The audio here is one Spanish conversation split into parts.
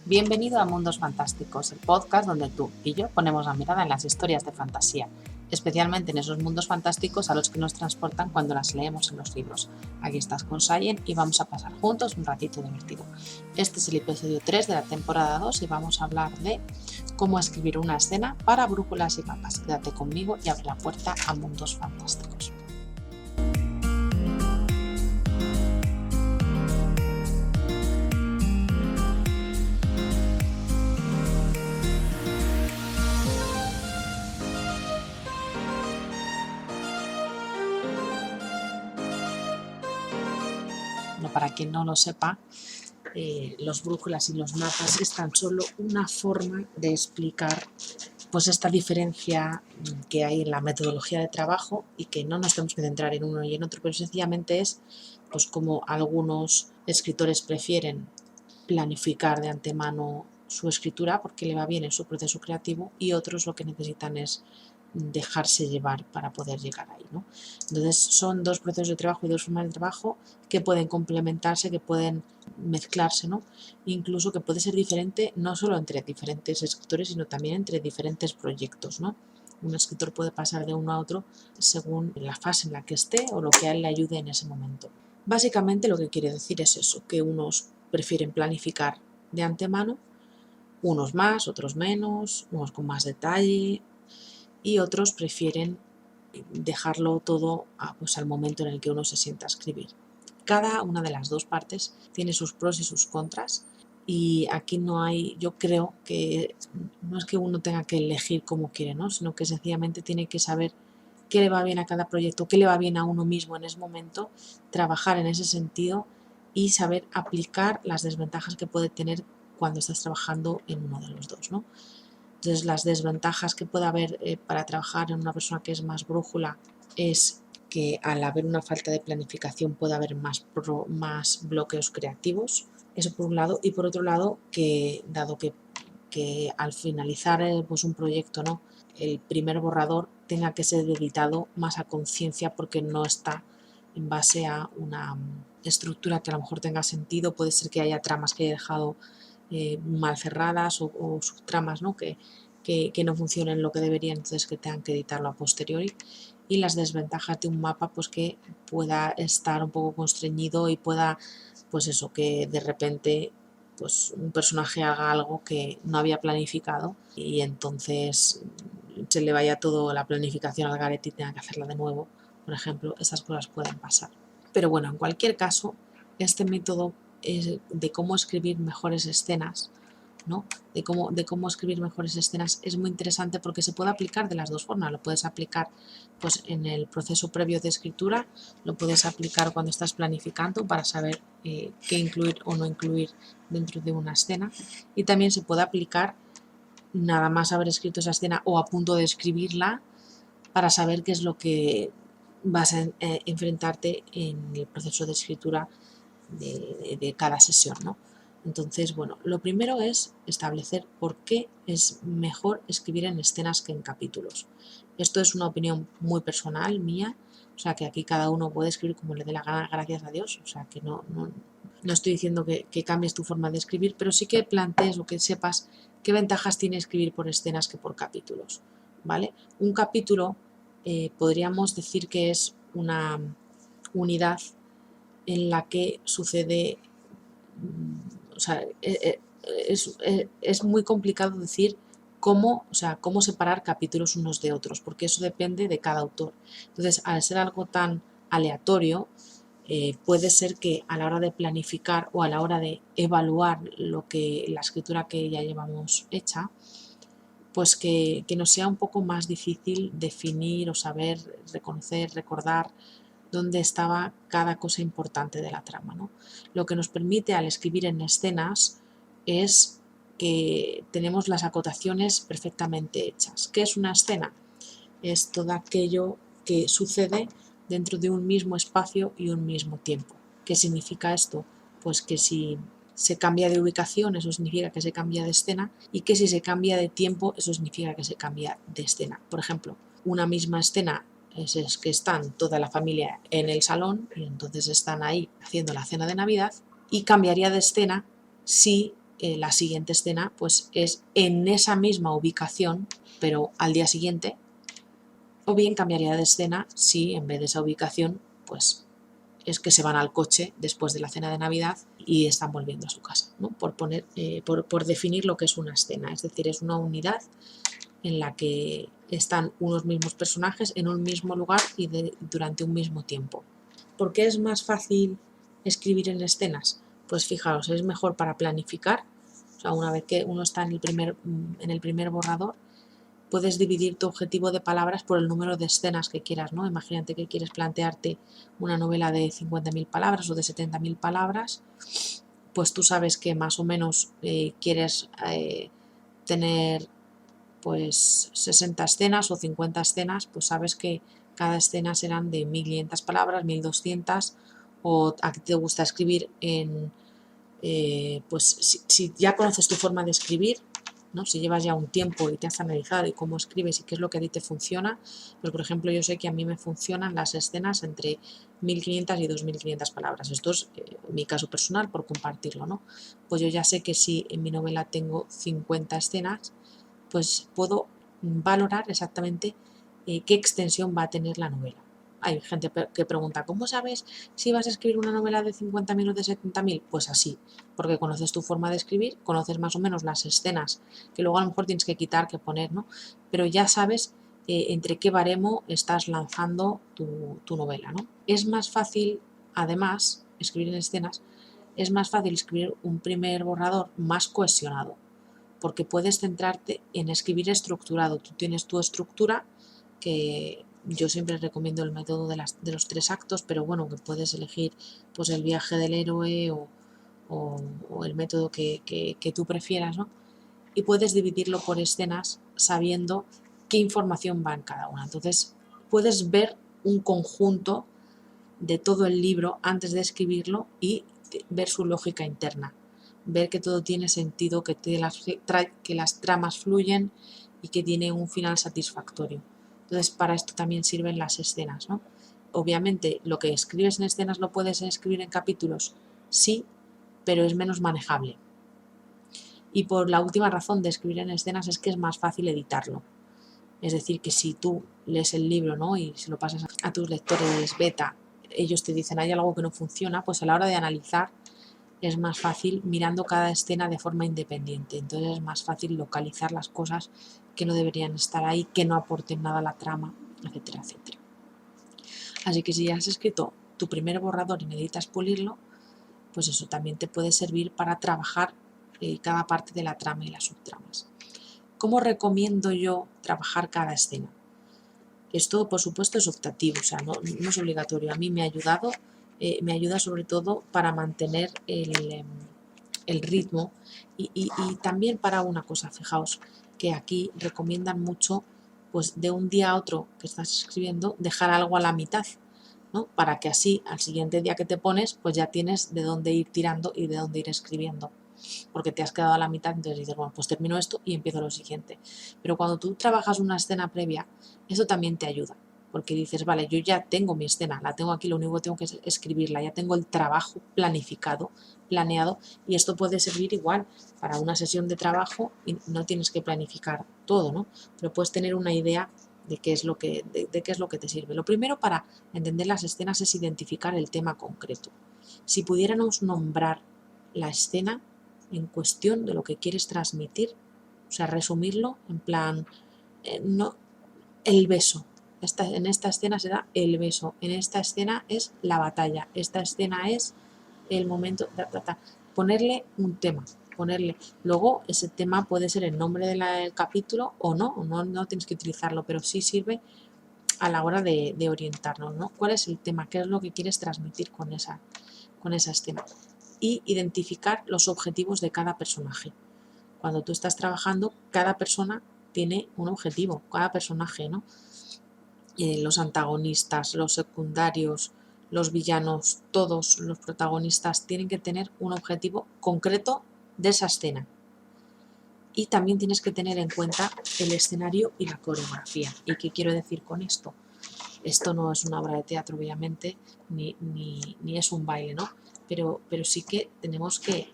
Bienvenido a Mundos Fantásticos, el podcast donde tú y yo ponemos la mirada en las historias de fantasía, especialmente en esos mundos fantásticos a los que nos transportan cuando las leemos en los libros. Aquí estás con Sayen y vamos a pasar juntos un ratito divertido. Este es el episodio 3 de la temporada 2 y vamos a hablar de cómo escribir una escena para brújulas y mapas. Quédate conmigo y abre la puerta a Mundos Fantásticos. Para quien no lo sepa, los brújulas y los mapas es tan solo una forma de explicar pues esta diferencia que hay en la metodología de trabajo y que no nos tenemos que centrar en uno y en otro, pero sencillamente es pues como algunos escritores prefieren planificar de antemano su escritura porque le va bien en su proceso creativo y otros lo que necesitan es dejarse llevar para poder llegar ahí, ¿no? Entonces son dos procesos de trabajo y dos formas de trabajo que pueden complementarse, que pueden mezclarse, ¿no? Incluso que puede ser diferente no solo entre diferentes escritores, sino también entre diferentes proyectos, ¿no? Un escritor puede pasar de uno a otro según la fase en la que esté o lo que a él le ayude en ese momento. Básicamente lo que quiere decir es eso, que unos prefieren planificar de antemano, unos más, otros menos, unos con más detalle, y otros prefieren dejarlo todo al momento en el que uno se sienta a escribir. Cada una de las dos partes tiene sus pros y sus contras y aquí no hay, yo creo que no es que uno tenga que elegir como quiere, ¿no? Sino que sencillamente tiene que saber qué le va bien a cada proyecto, qué le va bien a uno mismo en ese momento, trabajar en ese sentido y saber aplicar las desventajas que puede tener cuando estás trabajando en uno de los dos, ¿no? Entonces, las desventajas que puede haber para trabajar en una persona que es más brújula es que al haber una falta de planificación puede haber más bloqueos creativos, eso por un lado, y por otro lado, que dado que al finalizar pues un proyecto, ¿no?, el primer borrador tenga que ser editado más a conciencia porque no está en base a una estructura que a lo mejor tenga sentido, puede ser que haya tramas que haya dejado mal cerradas o subtramas, ¿no?, que no funcionen lo que deberían, entonces que tengan que editarlo a posteriori. Y las desventajas de un mapa, pues que pueda estar un poco constreñido y pueda, pues eso, que de repente pues un personaje haga algo que no había planificado y entonces se le vaya toda la planificación al garete y tenga que hacerla de nuevo, por ejemplo. Esas cosas pueden pasar. Pero bueno, en cualquier caso, este método de cómo escribir mejores escenas, ¿no?, de cómo escribir mejores escenas es muy interesante porque se puede aplicar de las dos formas. Lo puedes aplicar pues en el proceso previo de escritura, lo puedes aplicar cuando estás planificando para saber qué incluir o no incluir dentro de una escena, y también se puede aplicar nada más haber escrito esa escena o a punto de escribirla para saber qué es lo que vas a enfrentarte en el proceso de escritura de cada sesión, ¿no? Entonces, bueno, lo primero es establecer por qué es mejor escribir en escenas que en capítulos. Esto es una opinión muy personal mía, o sea que aquí cada uno puede escribir como le dé la gana, gracias a Dios, o sea que no estoy diciendo que cambies tu forma de escribir, pero sí que plantees o que sepas qué ventajas tiene escribir por escenas que por capítulos, ¿vale? Un capítulo podríamos decir que es una unidad en la que sucede, o sea, es muy complicado decir cómo separar capítulos unos de otros, porque eso depende de cada autor. Entonces, al ser algo tan aleatorio, puede ser que a la hora de planificar o a la hora de evaluar la escritura que ya llevamos hecha, pues que nos sea un poco más difícil definir o saber, reconocer, recordar dónde estaba cada cosa importante de la trama, ¿no? Lo que nos permite al escribir en escenas es que tenemos las acotaciones perfectamente hechas. ¿Qué es una escena? Es todo aquello que sucede dentro de un mismo espacio y un mismo tiempo. ¿Qué significa esto? Pues que si se cambia de ubicación, eso significa que se cambia de escena, y que si se cambia de tiempo, eso significa que se cambia de escena. Por ejemplo, una misma escena es que están toda la familia en el salón y entonces están ahí haciendo la cena de Navidad, y cambiaría de escena si la siguiente escena pues es en esa misma ubicación, pero al día siguiente, o bien cambiaría de escena si en vez de esa ubicación pues es que se van al coche después de la cena de Navidad y están volviendo a su casa, ¿no? Por definir lo que es una escena, es decir, es una unidad en la que están unos mismos personajes en un mismo lugar y durante un mismo tiempo. ¿Por qué es más fácil escribir en escenas? Pues fijaos, es mejor para planificar. O sea, una vez que uno está en el primer borrador, puedes dividir tu objetivo de palabras por el número de escenas que quieras, ¿no? Imagínate que quieres plantearte una novela de 50.000 palabras o de 70.000 palabras, pues tú sabes que más o menos quieres tener pues 60 escenas o 50 escenas, pues sabes que cada escena serán de 1.500 palabras, 1.200, o a ti te gusta escribir pues si ya conoces tu forma de escribir, ¿no? Si llevas ya un tiempo y te has analizado y cómo escribes y qué es lo que a ti te funciona, pues por ejemplo yo sé que a mí me funcionan las escenas entre 1.500 y 2.500 palabras. Esto es mi caso personal por compartirlo, ¿no? Pues yo ya sé que si en mi novela tengo 50 escenas, pues puedo valorar exactamente qué extensión va a tener la novela. Hay gente que pregunta, ¿cómo sabes si vas a escribir una novela de 50.000 o de 70.000? Pues así, porque conoces tu forma de escribir, conoces más o menos las escenas, que luego a lo mejor tienes que quitar, que poner, ¿no? Pero ya sabes entre qué baremo estás lanzando tu novela, ¿no? Es más fácil, además, escribir en escenas, es más fácil escribir un primer borrador más cohesionado, porque puedes centrarte en escribir estructurado. Tú tienes tu estructura, que yo siempre recomiendo el método de los 3 actos, pero bueno, que puedes elegir pues el viaje del héroe o el método que tú prefieras, ¿no? Y puedes dividirlo por escenas sabiendo qué información va en cada una. Entonces puedes ver un conjunto de todo el libro antes de escribirlo y ver su lógica interna, ver que todo tiene sentido, que las tramas fluyen y que tiene un final satisfactorio. Entonces para esto también sirven las escenas, ¿no? Obviamente lo que escribes en escenas lo puedes escribir en capítulos, sí, pero es menos manejable. Y por la última razón de escribir en escenas es que es más fácil editarlo. Es decir, que si tú lees el libro, ¿no?, y se lo pasas a tus lectores beta, ellos te dicen hay algo que no funciona, pues a la hora de analizar es más fácil mirando cada escena de forma independiente. Entonces es más fácil localizar las cosas que no deberían estar ahí, que no aporten nada a la trama, etcétera, etcétera. Así que si ya has escrito tu primer borrador y necesitas pulirlo, pues eso también te puede servir para trabajar cada parte de la trama y las subtramas. ¿Cómo recomiendo yo trabajar cada escena? Esto, por supuesto, es optativo, o sea, no es obligatorio. A mí me ha ayudado, me ayuda sobre todo para mantener el ritmo y también para una cosa, fijaos, que aquí recomiendan mucho, pues de un día a otro que estás escribiendo, dejar algo a la mitad, ¿no? Para que así, al siguiente día que te pones, pues ya tienes de dónde ir tirando y de dónde ir escribiendo, porque te has quedado a la mitad, entonces dices, bueno, pues termino esto y empiezo lo siguiente. Pero cuando tú trabajas una escena previa, eso también te ayuda, porque dices, vale, yo ya tengo mi escena, la tengo aquí, lo único que tengo que es escribirla, ya tengo el trabajo planificado, planeado, y esto puede servir igual para una sesión de trabajo y no tienes que planificar todo, ¿no? Pero puedes tener una idea de qué es lo que, de qué es lo que te sirve. Lo primero para entender las escenas es identificar el tema concreto. Si pudiéramos nombrar la escena en cuestión de lo que quieres transmitir, o sea, resumirlo en plan, no, el beso. En esta escena será el beso, en esta escena es la batalla, esta escena es el momento, ponerle un tema, ponerle. Luego ese tema puede ser el nombre del capítulo o no tienes que utilizarlo, pero sí sirve a la hora de orientarnos, ¿no? ¿Cuál es el tema? ¿Qué es lo que quieres transmitir con esa escena? Y identificar los objetivos de cada personaje. Cuando tú estás trabajando, cada persona tiene un objetivo, cada personaje, ¿no? Los antagonistas, los secundarios, los villanos, todos los protagonistas tienen que tener un objetivo concreto de esa escena. Y también tienes que tener en cuenta el escenario y la coreografía. ¿Y qué quiero decir con esto? Esto no es una obra de teatro, obviamente, ni es un baile, ¿no? Pero sí que tenemos que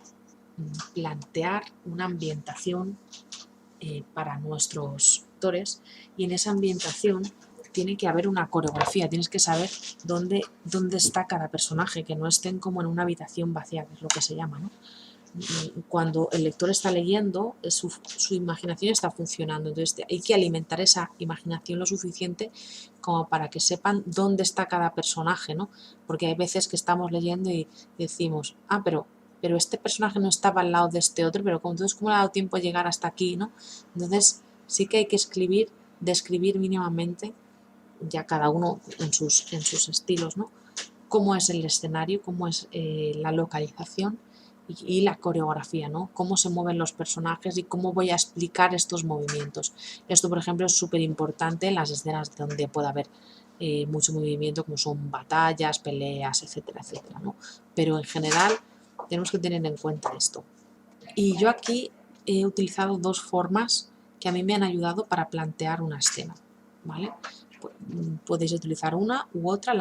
plantear una ambientación para nuestros actores, y en esa ambientación tiene que haber una coreografía, tienes que saber dónde está cada personaje, que no estén como en una habitación vacía, que es lo que se llama, ¿no? Cuando el lector está leyendo, su imaginación está funcionando, entonces hay que alimentar esa imaginación lo suficiente como para que sepan dónde está cada personaje, ¿no? Porque hay veces que estamos leyendo y decimos, pero este personaje no estaba al lado de este otro, pero entonces ¿cómo le ha dado tiempo a llegar hasta aquí, ¿no? Entonces sí que hay que describir mínimamente, ya cada uno en sus estilos, ¿no? Cómo es el escenario, cómo es la localización y la coreografía, ¿no? Cómo se mueven los personajes y cómo voy a explicar estos movimientos. Esto, por ejemplo, es súper importante en las escenas donde pueda haber mucho movimiento, como son batallas, peleas, etcétera, etcétera, ¿no? Pero en general tenemos que tener en cuenta esto. Y yo aquí he utilizado dos formas que a mí me han ayudado para plantear una escena, ¿vale? Podéis utilizar una u otra,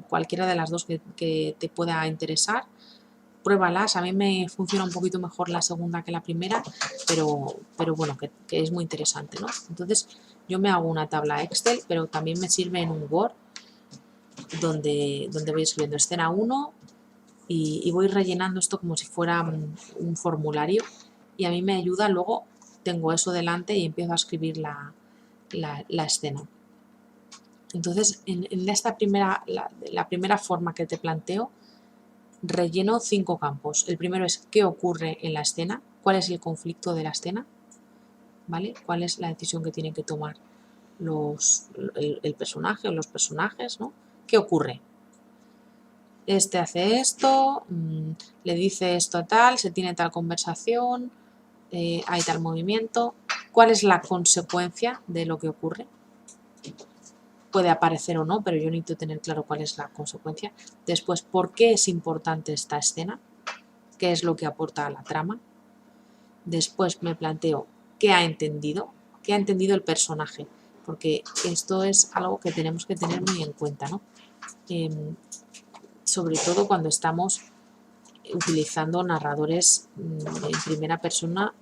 cualquiera de las dos que te pueda interesar. Pruébalas, a mí me funciona un poquito mejor la segunda que la primera, pero bueno, que es muy interesante, ¿no? Entonces yo me hago una tabla Excel, pero también me sirve en un Word donde voy escribiendo escena 1 y voy rellenando esto como si fuera un formulario, y a mí me ayuda, luego tengo eso delante y empiezo a escribir la escena. Entonces, en esta la primera forma que te planteo, relleno 5 campos. El primero es qué ocurre en la escena, cuál es el conflicto de la escena, ¿vale? Cuál es la decisión que tienen que tomar el personaje o los personajes, ¿no? ¿Qué ocurre? Este hace esto, le dice esto a tal, se tiene tal conversación, hay tal movimiento. ¿Cuál es la consecuencia de lo que ocurre? Puede aparecer o no, pero yo necesito tener claro cuál es la consecuencia. Después, ¿por qué es importante esta escena? ¿Qué es lo que aporta a la trama? Después me planteo qué ha entendido el personaje, porque esto es algo que tenemos que tener muy en cuenta, ¿no? Sobre todo cuando estamos utilizando narradores en primera persona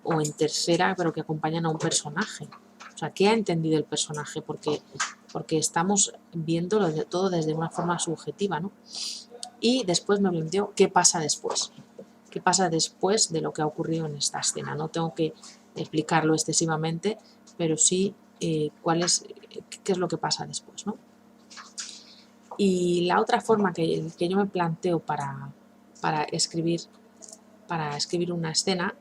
o en tercera, pero que acompañan a un personaje. O sea, ¿qué ha entendido el personaje? Porque estamos viéndolo todo desde una forma subjetiva, ¿no? Y después me planteo qué pasa después. ¿Qué pasa después de lo que ha ocurrido en esta escena? No tengo que explicarlo excesivamente, pero sí qué es lo que pasa después, ¿no? Y la otra forma que yo me planteo para escribir una escena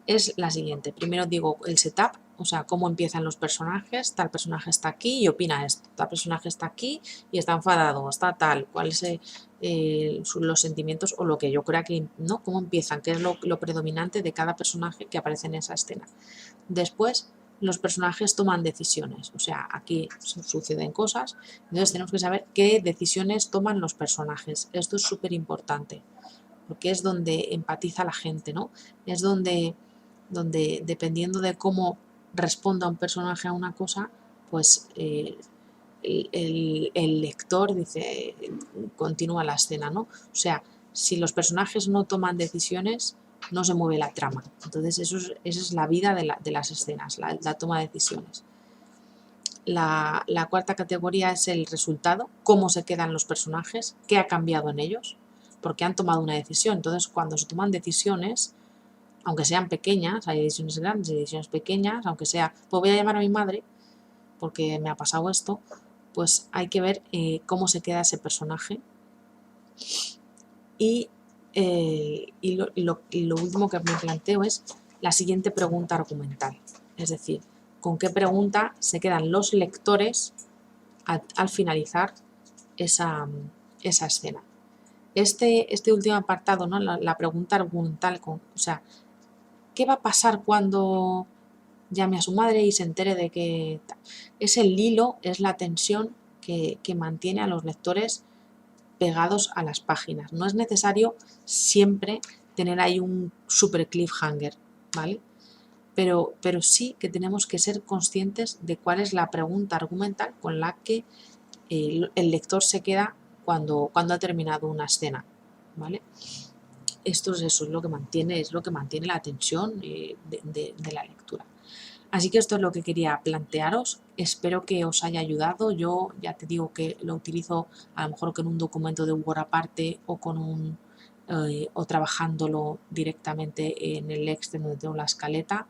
es la siguiente. Primero digo el setup, o sea, cómo empiezan los personajes. Tal personaje está aquí y opina esto, tal personaje está aquí y está enfadado, está tal, cuáles son los sentimientos o lo que yo crea que, ¿no? Cómo empiezan, qué es lo predominante de cada personaje que aparece en esa escena. Después, los personajes toman decisiones, o sea, aquí suceden cosas, entonces tenemos que saber qué decisiones toman los personajes. Esto es súper importante, porque es donde empatiza la gente, ¿no? Es donde dependiendo de cómo responda un personaje a una cosa, pues el lector dice, continúa la escena, ¿no? O sea, si los personajes no toman decisiones, no se mueve la trama. Entonces esa es la vida de las escenas, la toma de decisiones. La cuarta categoría es el resultado, cómo se quedan los personajes, qué ha cambiado en ellos, porque han tomado una decisión. Entonces, cuando se toman decisiones, aunque sean pequeñas, hay decisiones grandes y decisiones pequeñas, aunque sea, pues voy a llamar a mi madre porque me ha pasado esto, pues hay que ver cómo se queda ese personaje. Y lo último que me planteo es la siguiente pregunta argumental, es decir, con qué pregunta se quedan los lectores al finalizar esa escena. Este último apartado, ¿no? La pregunta argumental, o sea, ¿qué va a pasar cuando llame a su madre y se entere de que es el hilo, es la tensión que mantiene a los lectores pegados a las páginas? No es necesario siempre tener ahí un super cliffhanger, ¿vale? Pero sí que tenemos que ser conscientes de cuál es la pregunta argumental con la que el lector se queda cuando ha terminado una escena, ¿vale? esto es eso, es lo que mantiene la atención de la lectura. Así que esto es lo que quería plantearos. Espero que os haya ayudado. Yo ya te digo que lo utilizo a lo mejor con un documento de Word aparte o trabajándolo directamente en el Excel donde tengo la escaleta,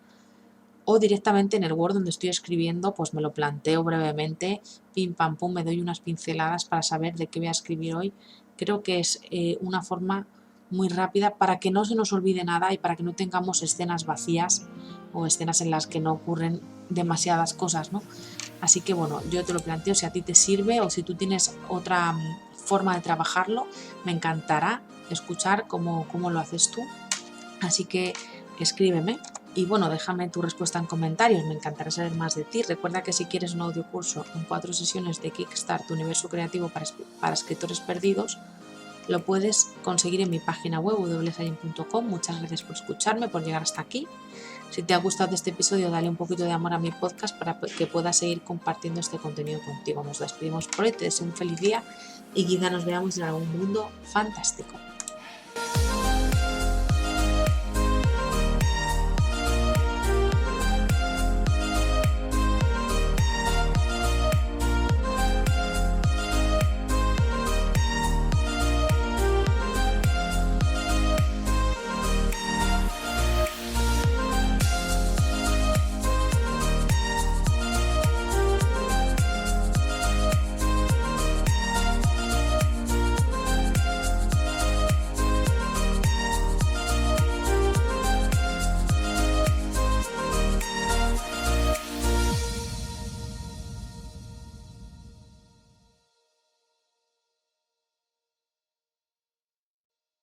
o directamente en el Word donde estoy escribiendo, pues me lo planteo brevemente, pim pam pum, me doy unas pinceladas para saber de qué voy a escribir hoy. Creo que es una forma muy rápida para que no se nos olvide nada y para que no tengamos escenas vacías o escenas en las que no ocurren demasiadas cosas, ¿no? Así que bueno, yo te lo planteo, si a ti te sirve o si tú tienes otra forma de trabajarlo, me encantará escuchar cómo lo haces tú. Así que escríbeme y bueno, déjame tu respuesta en comentarios, me encantará saber más de ti. Recuerda que si quieres un audiocurso en 4 sesiones de Kickstart tu universo creativo para escritores perdidos, lo puedes conseguir en mi página web www.sayin.com. Muchas gracias por escucharme, por llegar hasta aquí. Si te ha gustado este episodio, dale un poquito de amor a mi podcast para que pueda seguir compartiendo este contenido contigo. Nos despedimos por hoy, te deseo un feliz día y quizá nos veamos en algún mundo fantástico.